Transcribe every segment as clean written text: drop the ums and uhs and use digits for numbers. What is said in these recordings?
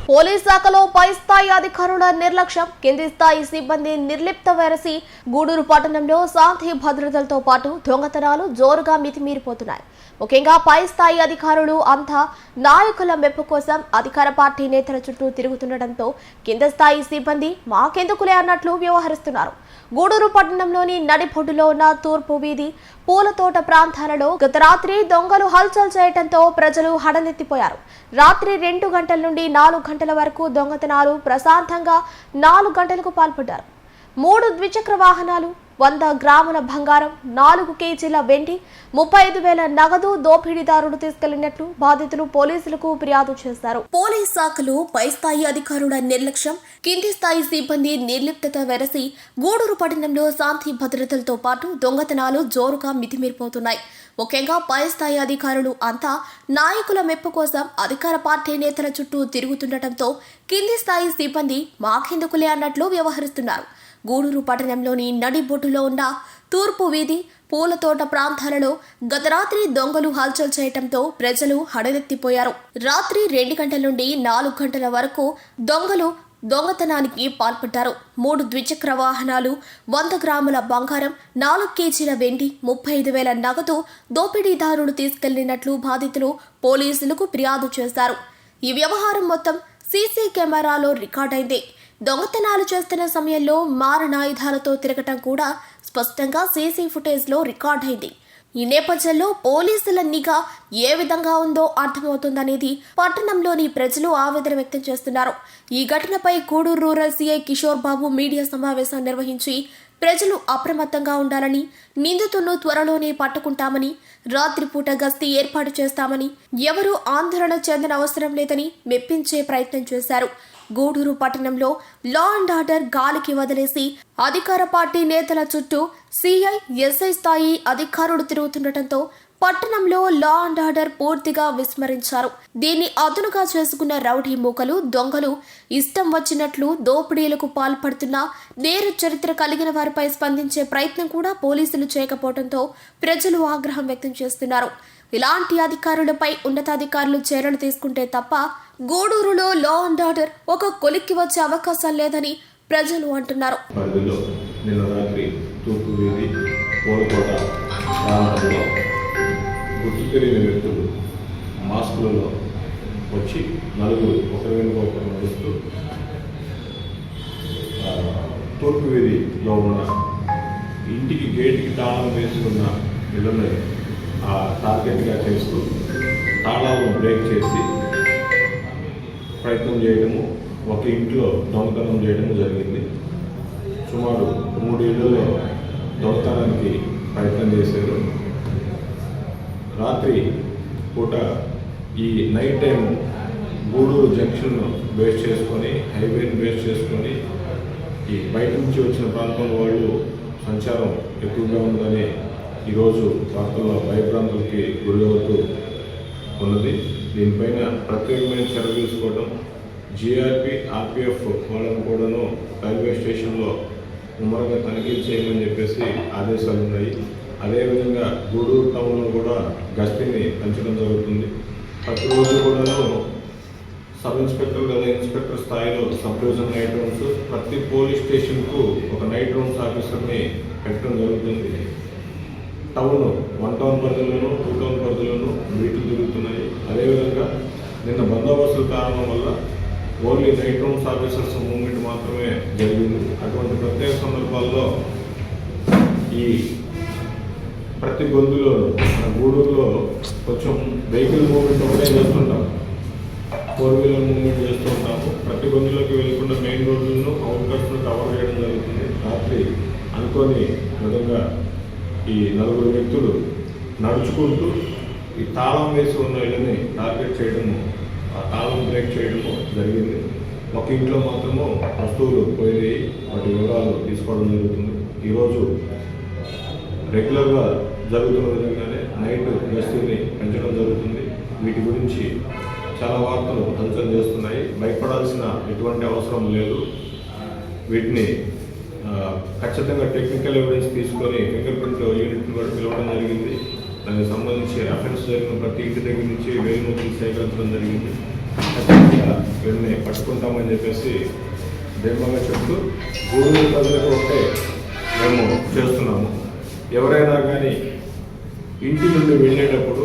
Police శాఖలో పై స్థాయి అధికారుల నిర్లక్ష్యం, కింది స్థాయి సిబ్బంది నిర్లిప్త వెరసి గూడూరు పట్టణంలో శాంతి భద్రతలతో పాటు దొంగతనాలు జోరుగా మితిమీరిపోతున్నాయి. ముఖ్యంగా పై స్థాయి అధికారులు అంతా నాయకుల మెప్పు కోసం అధికార పార్టీ నేతల చుట్టూ తిరుగుతుండటంతో కింద స్థాయి సిబ్బంది మాకెందుకులే అన్నట్లు వ్యవహరిస్తున్నారు. గూడూరు పట్టణంలోని నడిబొడ్డులో ఉన్న తూర్పు వీధి పూలతోట ప్రాంతాలలో గత రాత్రి దొంగలు హల్చల్ చేయడంతో ప్రజలు హడలెత్తిపోయారు. రాత్రి 2 గంటల నుండి 4 గంటల వరకు దొంగతనాలు ప్రశాంతంగా 4 గంటలకు పాల్పడ్డారు. 3 ద్విచక్ర వాహనాలు, 100 గ్రాముల బంగారం, 4 కేజీల వెండి, 35,000 నగదు దోపిడీదారులు తీసుకెళ్లినట్లు బాధితులు పోలీసులకు ఫిర్యాదు చేశారు. పోలీస్ శాఖలో పై స్థాయి అధికారుల నిర్లక్ష్యం, కింది స్థాయి సిబ్బంది నిర్లిప్తత వెరసి గూడూరు పట్టణంలో శాంతి భద్రతలతో పాటు దొంగతనాలు జోరుగా మితిమీరిపోతున్నాయి. ముఖ్యంగా పై స్థాయి అధికారులు అంతా నాయకుల మెప్పు కోసం అధికార పార్టీ నేతల చుట్టూ తిరుగుతుండటంతో కింది స్థాయి సిబ్బంది మాకెందుకులే అన్నట్లు వ్యవహరిస్తున్నారు. గూడూరు పట్టణంలోని నడిబొడ్డులో ఉన్న తూర్పు వీధి పూలతోట ప్రాంతాలలో గత రాత్రి దొంగలు హల్చల్ చేయడంతో ప్రజలు హడలెత్తిపోయారు. రాత్రి 2 గంటల నుండి 4 గంటల వరకు దొంగలు దొంగతనానికి పాల్పడ్డారు. 3 ద్విచక్ర వాహనాలు, 100 గ్రాముల బంగారం, 4 కేజీల వెండి, 35,000 నగదు దోపిడీదారులు తీసుకెళ్లినట్లు బాధితులు పోలీసులకు ఫిర్యాదు చేశారు. ఈ వ్యవహారం మొత్తం సీసీ కెమెరాలో రికార్డైంది. దొంగతనాలు చేస్తున్న సమయంలో మారణాయుధాలతో తిరగటం కూడా స్పష్టంగా సీసీ ఫుటేజ్లో రికార్డైంది. ఈ నేపథ్యంలో పోలీసుల నిఘా ఏ విధంగా ఉందో అర్థమవుతుందనేది పట్టణంలోని ప్రజలు ఆవేదన వ్యక్తం చేస్తున్నారు. ఈ ఘటనపై Gudur rural CI Kishore Babu media సమావేశం నిర్వహించి ప్రజలు అప్రమత్తంగా ఉండాలని, నిందితులను త్వరలోనే పట్టుకుంటామని, రాత్రిపూట గస్తీ ఏర్పాటు చేస్తామని, ఎవరూ ఆందోళన చెందిన అవసరం లేదని మెప్పించే ప్రయత్నం చేశారు. గూడూరు పట్టణంలో లా అండ్ ఆర్డర్ గాలికి వదిలేసి అధికార పార్టీ నేతల చుట్టూ సిఐ, ఎస్ఐ స్థాయి అధికారులు తిరుగుతుండటంతో పట్టణంలో లా అండ్ ఆర్డర్ పూర్తిగా విస్మరించారు. దీన్ని అదునుగా చేసుకున్న రౌడీ మూకలు, దొంగలు ఇష్టం వచ్చినట్లు దోపిడీలకు పాల్పడుతున్నా నేర చరిత్ర కలిగిన వారిపై స్పందించే ప్రయత్నం కూడా పోలీసులు చేయకపోవడంతో ప్రజలు ఆగ్రహం వ్యక్తం చేస్తున్నారు. ఇలాంటి అధికారులపై ఉన్నతాధికారులు చర్యలు తీసుకుంటే తప్ప గూడూరులో లా అండ్ ఆర్డర్ ఒక కొలిక్కి వచ్చే అవకాశం లేదని ప్రజలు అంటున్నారు. నిన్న రాత్రి తూర్పు వీధి పూలకోట ప్రాంతంలో గుర్తు తెలియని వ్యక్తులు మాస్కులలో వచ్చి నలుగురు ఒకరి వెనుక ఒకరు నడుస్తూ తూర్పు వీధిలో ఉన్న ఇంటికి గేటుకి తాళం వేసుకున్న ఇళ్ళని టార్గెట్గా చేస్తూ తాళాలను బ్రేక్ చేసి ప్రయత్నం చేయడము, ఒక ఇంట్లో దొంగతనం చేయడము జరిగింది. సుమారు 3 ఇళ్లలో దొంగతనానికి ప్రయత్నం చేశారు. రాత్రి పూట ఈ night time Gudur junction base చేసుకొని, హైవేని బేస్ చేసుకొని ఈ బయట నుంచి వచ్చిన ప్రాంతంలో వాళ్ళు సంచారం ఎక్కువగా ఉందని ఈరోజు వార్తల్లో భయభ్రాంతులకి గురవుతూ ఉన్నది. దీనిపైన ప్రత్యేకమైన చర్య తీసుకోవడం, జీఆర్పీ, ఆర్పీఎఫ్ వాళ్ళను కూడాను రైల్వే స్టేషన్లో ముమ్మరంగా తనిఖీలు చేయమని చెప్పేసి ఆదేశాలు ఉన్నాయి. అదేవిధంగా గూడూరు టౌన్లో కూడా గస్తీని పెంచడం జరుగుతుంది. ప్రతిరోజు కూడాను సబ్ ఇన్స్పెక్టర్ లేదా ఇన్స్పెక్టర్ స్థాయిలో సబ్ డివిజన్ నైట్ రౌండ్స్, ప్రతి పోలీస్ స్టేషన్కు ఒక నైట్ రౌండ్స్ ఆఫీసర్ని పెట్టడం జరుగుతుంది. టౌన్ 1 టౌన్ పరిధిలోనూ 2 టౌన్ పరిధిలోనూ వీటిలు జరుగుతున్నాయి. అదేవిధంగా నిన్న బందోబస్తుల కారణం వల్ల only night rounds officers movement మాత్రమే జరిగింది. అటువంటి ప్రత్యేక సందర్భాల్లో ఈ ప్రతి గొంతులో మన గూడూరులో కొంచెం వెహికల్ మూవ్మెంట్ ఒకటే చేస్తుంటాం, 4 వీలర్ మూవ్మెంట్ చేస్తూ ఉంటాము. ప్రతి గొంతులోకి వెళ్ళకుండా మెయిన్ రోడ్లను, అవుట్కట్స్ను కవర్ చేయడం జరుగుతుంది. రాత్రి అనుకోని విధంగా ఈ 4 వ్యక్తులు నడుచుకుంటూ ఈ తాళం వేసి ఉన్న ఇళ్ళని టార్గెట్ చేయడము, ఆ తాళం బ్రేక్ చేయడము జరిగింది. ఒక ఇంట్లో మాత్రము వస్తువులు పోయి వాటి వివరాలు తీసుకోవడం జరుగుతుంది. ఈరోజు రెగ్యులర్గా జరుగుతున్న విధంగానే నైట్ గస్తీని పెంచడం జరుగుతుంది. వీటి గురించి చాలా వార్తలు హల్చల్ చేస్తున్నాయి. భయపడాల్సిన ఎటువంటి అవసరం లేదు. వీటిని ఖచ్చితంగా టెక్నికల్ ఎవిడెన్స్ తీసుకొని ఫింగర్ ప్రింట్ యూనిట్ని కూడా పిలవడం జరిగింది. దానికి సంబంధించి అఫెన్స్ జరిగిన ప్రతి ఇంటి దగ్గర నుంచి వేలిముద్రలు సేకరించడం జరిగింది. ఖచ్చితంగా వీళ్ళని పట్టుకుంటామని చెప్పేసి ధైర్యంగా చెప్తూ గూడూరు ప్రజలకు ఒకటే మేము చేస్తున్నాము. ఎవరైనా కానీ ఇంటి నుండి వెళ్ళేటప్పుడు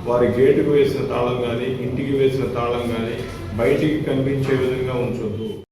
వారి గేటుకు వేసిన తాళం కానీ ఇంటికి వేసిన తాళం కానీ బయటికి కనిపించే విధంగా ఉంచొద్దు.